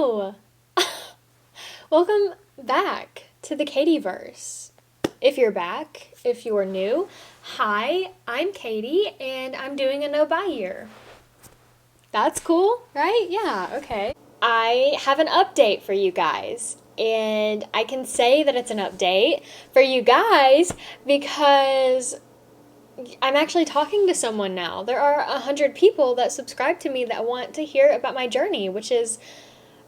Hello! Welcome back to the Katieverse. If you're back, if you're new, hi, I'm Katie and I'm doing a no-buy year. That's cool, right? Yeah, okay. I have an update for you guys. And I can say that it's an update for you guys because I'm actually talking to someone now. There are 100 people that subscribe to me that want to hear about my journey, which is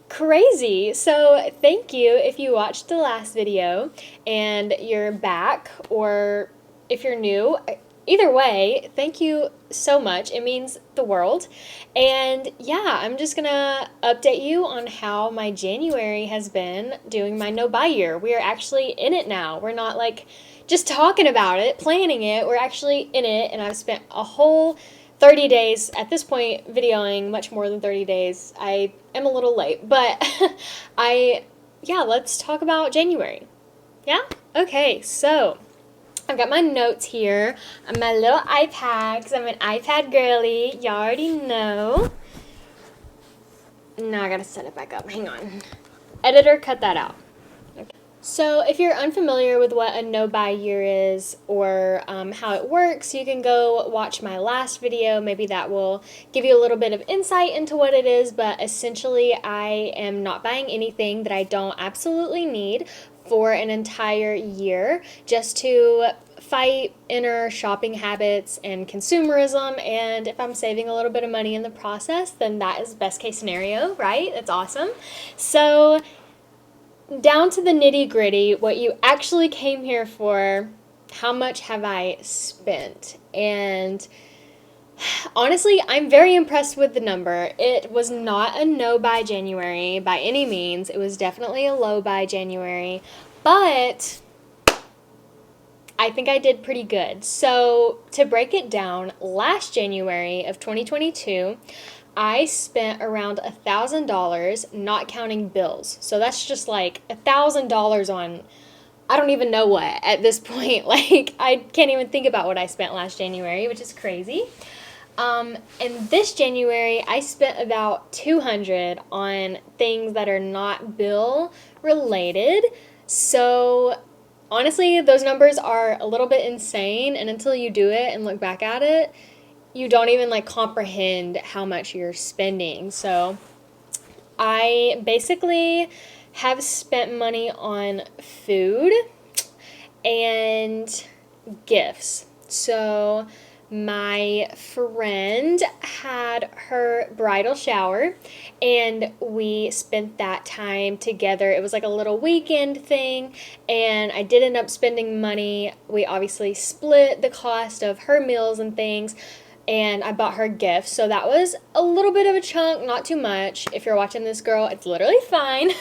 crazy. So thank you if you watched the last video and you're back, or if you're new. Either way, thank you so much. It means the world. And yeah, I'm just gonna update you on how my January has been doing my no-buy year. We are actually in it now. We're not like just talking about it, planning it. We're actually in it, and I've spent a whole 30 days, at this point, videoing much more than 30 days. I am a little late, but let's talk about January. Yeah? Okay, so I've got my notes here on my little iPad, because I'm an iPad girly. Y'all already know. Now I gotta set it back up. Hang on. Editor, cut that out. Okay. So if you're unfamiliar with what a no-buy year is or how it works, you can go watch my last video. Maybe that will give you a little bit of insight into what it is, but essentially I am not buying anything that I don't absolutely need for an entire year, just to fight inner shopping habits and consumerism. And if I'm saving a little bit of money in the process, then that is best case scenario, right? That's awesome. So down to the nitty gritty, what you actually came here for, how much have I spent? And honestly, I'm very impressed with the number. It was not a no buy January by any means. It was definitely a low buy January, but I think I did pretty good. So to break it down, last January of 2022, I spent around $1,000, not counting bills. So that's just like $1,000 on, I don't even know what at this point. Like, I can't even think about what I spent last January, which is crazy. And this January, I spent about $200 on things that are not bill related. So honestly, those numbers are a little bit insane, and until you do it and look back at it, you don't even like comprehend how much you're spending. So I basically have spent money on food and gifts. So my friend had her bridal shower and we spent that time together. It was like a little weekend thing, and I did end up spending money. We obviously split the cost of her meals and things, and I bought her gifts. So that was a little bit of a chunk, not too much. If you're watching this, girl, it's literally fine.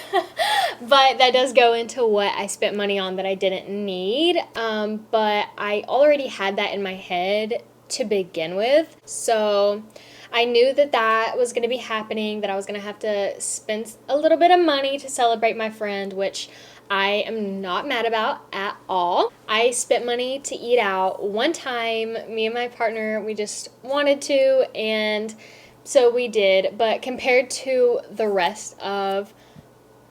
But that does go into what I spent money on that I didn't need. But I already had that in my head to begin with. So I knew that that was going to be happening, that I was going to have to spend a little bit of money to celebrate my friend, which I am not mad about at all. I spent money to eat out one time. Me and my partner, we just wanted to, and so we did. But compared to the rest of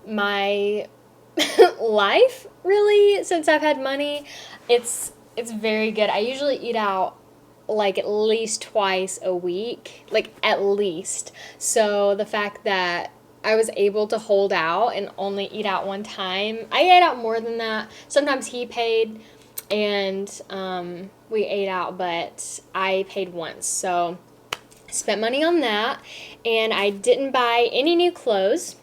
my life, really, since I've had money, it's very good. I usually eat out like at least twice a week, like at least. So the fact that I was able to hold out and only eat out one time. I ate out more than that. Sometimes he paid and we ate out, but I paid once. So I spent money on that, and I didn't buy any new clothes,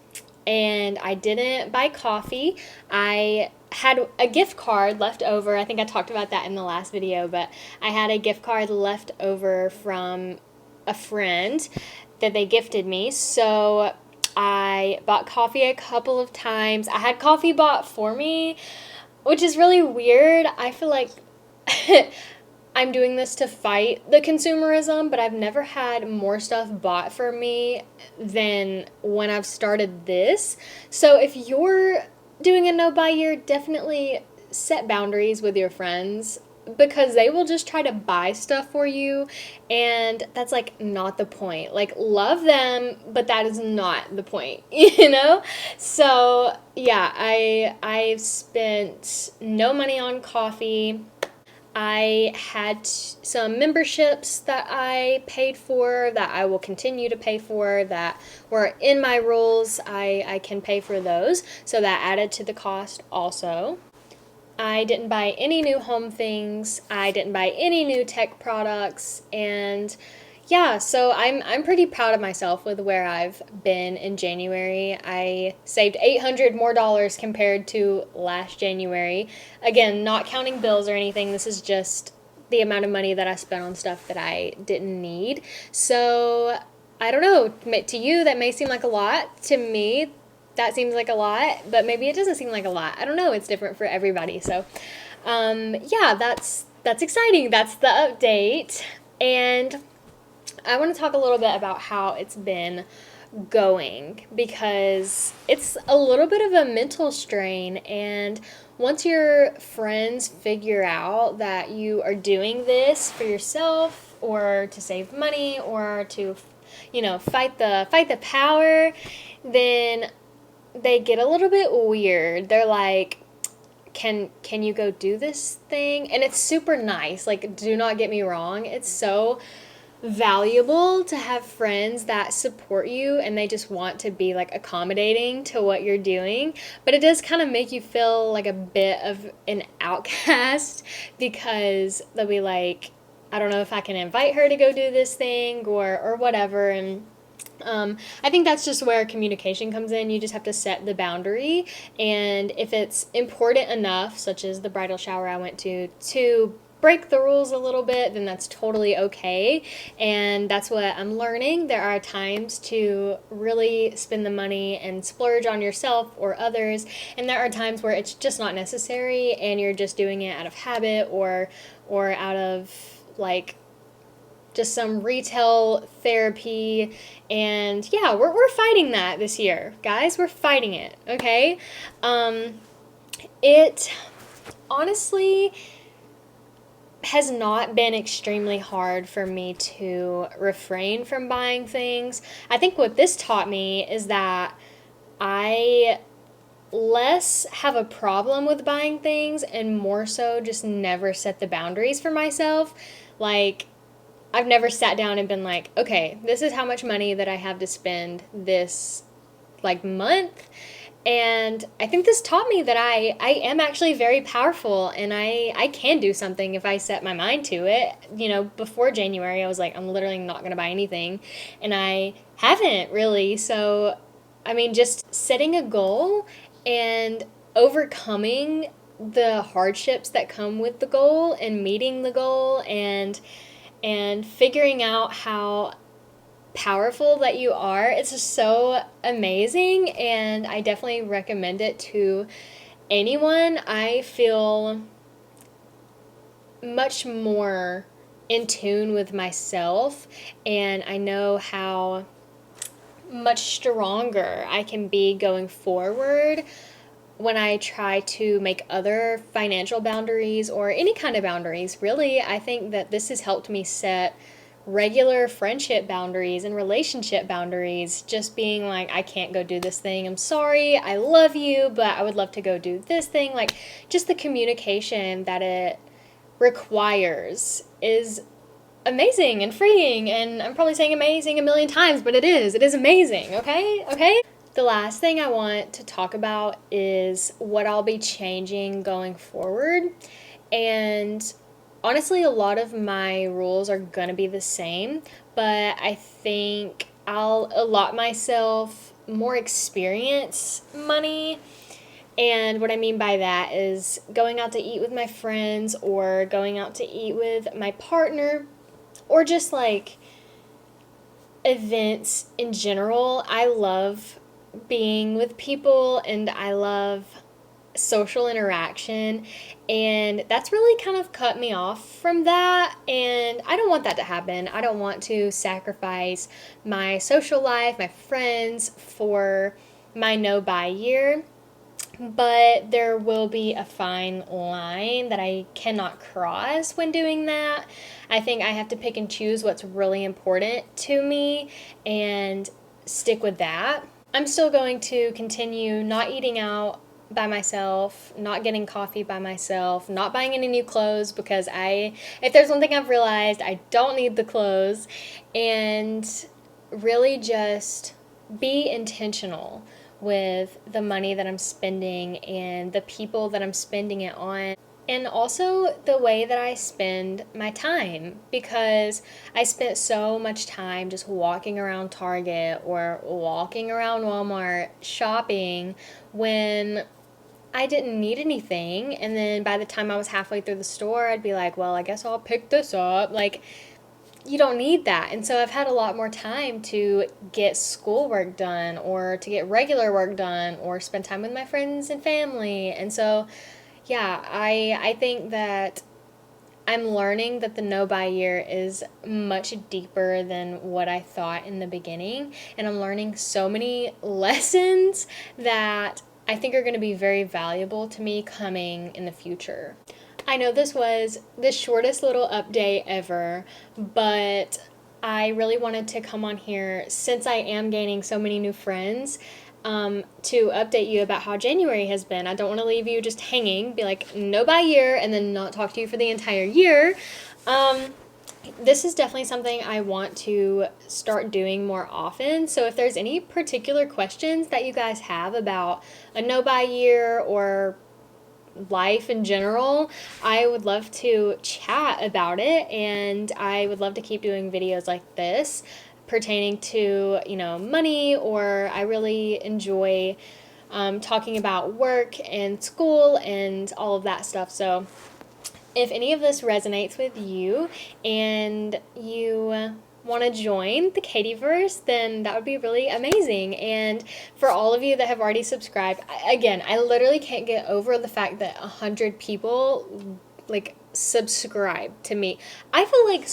and I didn't buy coffee. I had a gift card left over. I think I talked about that in the last video, but I had a gift card left over from a friend that they gifted me. So I bought coffee a couple of times. I had coffee bought for me, which is really weird. I feel like I'm doing this to fight the consumerism, but I've never had more stuff bought for me than when I've started this. So if you're doing a no-buy year, definitely set boundaries with your friends. because they will just try to buy stuff for you, and that's like not the point. Like, love them, but that is not the point, you know? So, yeah, I've spent no money on coffee. I had some memberships that I paid for that I will continue to pay for that were in my rules. I can pay for those. So that added to the cost also. I didn't buy any new home things. I didn't buy any new tech products. And yeah, so I'm pretty proud of myself with where I've been in January. I saved $800 more compared to last January. Again, not counting bills or anything. This is just the amount of money that I spent on stuff that I didn't need. So, I don't know. To you, that may seem like a lot. To me, that seems like a lot, but maybe it doesn't seem like a lot. I don't know. It's different for everybody. So, yeah, that's exciting. That's the update. And I want to talk a little bit about how it's been going, because it's a little bit of a mental strain. And once your friends figure out that you are doing this for yourself or to save money or to, fight the power, then they get a little bit weird. They're like, can you go do this thing? And it's super nice. Like, do not get me wrong. It's so valuable to have friends that support you and they just want to be like accommodating to what you're doing. But it does kind of make you feel like a bit of an outcast, because they'll be like, I don't know if I can invite her to go do this thing or whatever. And I think that's just where communication comes in. You just have to set the boundary. And if it's important enough, such as the bridal shower I went to break the rules a little bit, then that's totally okay. And that's what I'm learning. There are times to really spend the money and splurge on yourself or others. And there are times where it's just not necessary and you're just doing it out of habit or out of like just some retail therapy. And yeah, we're fighting that this year, guys. We're fighting it, okay? It honestly has not been extremely hard for me to refrain from buying things. I think what this taught me is that I less have a problem with buying things and more so just never set the boundaries for myself. Like, I've never sat down and been like, okay, this is how much money that I have to spend this like month. And I think this taught me that I am actually very powerful and I can do something if I set my mind to it. Before January, I was like, I'm literally not going to buy anything. And I haven't really. So, I mean, just setting a goal and overcoming the hardships that come with the goal and meeting the goal and figuring out how powerful that you are. It's just so amazing, and I definitely recommend it to anyone. I feel much more in tune with myself, and I know how much stronger I can be going forward when I try to make other financial boundaries or any kind of boundaries. Really, I think that this has helped me set regular friendship boundaries and relationship boundaries. Just being like, I can't go do this thing. I'm sorry. I love you, but I would love to go do this thing. Like, just the communication that it requires is amazing and freeing. And I'm probably saying amazing a million times, but it is amazing. Okay. The last thing I want to talk about is what I'll be changing going forward. And honestly, a lot of my rules are going to be the same, but I think I'll allot myself more experience money. And what I mean by that is going out to eat with my friends or going out to eat with my partner or just like events in general. I love being with people and I love social interaction, and that's really kind of cut me off from that, and I don't want that to happen. I don't want to sacrifice my social life, my friends, for my no buy year. but there will be a fine line that I cannot cross when doing that. I think I have to pick and choose what's really important to me and stick with that. I'm still going to continue not eating out by myself, not getting coffee by myself, not buying any new clothes because if there's one thing I've realized, I don't need the clothes, and really just be intentional with the money that I'm spending and the people that I'm spending it on. And also the way that I spend my time, because I spent so much time just walking around Target or walking around Walmart shopping when I didn't need anything. And then by the time I was halfway through the store, I'd be like, well, I guess I'll pick this up. Like, you don't need that. And so I've had a lot more time to get schoolwork done or to get regular work done or spend time with my friends and family. And so, yeah, I think that I'm learning that the no buy year is much deeper than what I thought in the beginning. And I'm learning so many lessons that I think are going to be very valuable to me coming in the future. I know this was the shortest little update ever, but I really wanted to come on here since I am gaining so many new friends, to update you about how January has been. I don't want to leave you just hanging, be like, no buy year, and then not talk to you for the entire year. This is definitely something I want to start doing more often. So if there's any particular questions that you guys have about a no buy year or life in general, I would love to chat about it, and I would love to keep doing videos like this pertaining to, money, or I really enjoy talking about work and school and all of that stuff. So if any of this resonates with you and you want to join the Katieverse, then that would be really amazing. And for all of you that have already subscribed, again, I literally can't get over the fact that 100 people subscribe to me. I feel like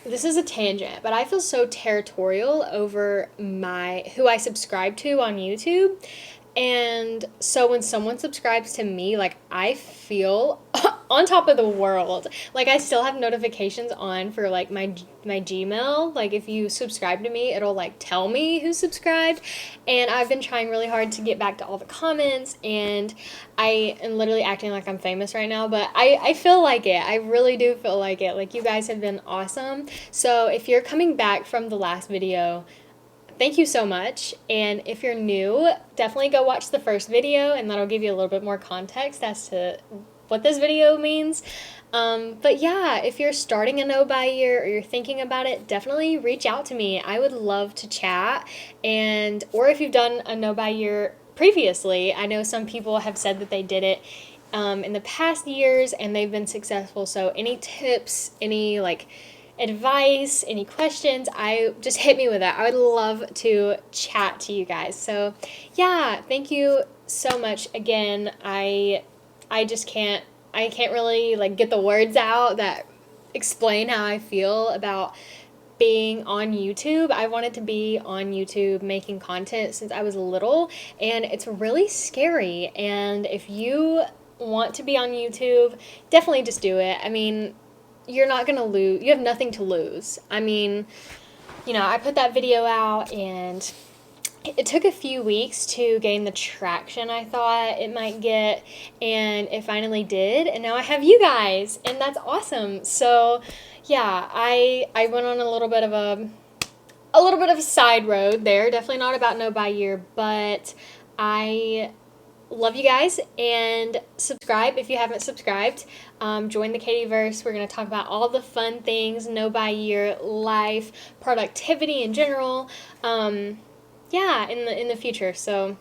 this is a tangent, but I feel so territorial over who I subscribe to on YouTube. And so when someone subscribes to me, I feel on top of the world. I still have notifications on for my Gmail. If you subscribe to me, it'll tell me who subscribed. And I've been trying really hard to get back to all the comments, and I am literally acting like I'm famous right now, but I feel like it. I really do feel like it. You guys have been awesome. So if you're coming back from the last video, thank you so much. And if you're new, definitely go watch the first video, and that'll give you a little bit more context as to what this video means. But yeah, if you're starting a no buy year or you're thinking about it, definitely reach out to me. I would love to chat. Or if you've done a no buy year previously, I know some people have said that they did it in the past years and they've been successful. So any tips, any advice, any questions, just hit me with that. I would love to chat to you guys. So yeah, thank you so much again. I can't really get the words out that explain how I feel about being on YouTube. I wanted to be on YouTube making content since I was little, and it's really scary. And if you want to be on YouTube, definitely just do it. I mean, you're not gonna lose. You have nothing to lose. I mean, I put that video out, and it took a few weeks to gain the traction I thought it might get, and it finally did. And now I have you guys, and that's awesome. So, yeah, I went on a little bit of a side road there. Definitely not about no buy year, but I love you guys, and subscribe if you haven't subscribed. Join the Katieverse. We're going to talk about all the fun things, no buy year, life, productivity in general, in the future. So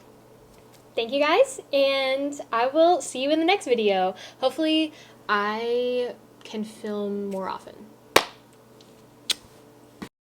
thank you guys, and I will see you in the next video. Hopefully I can film more often.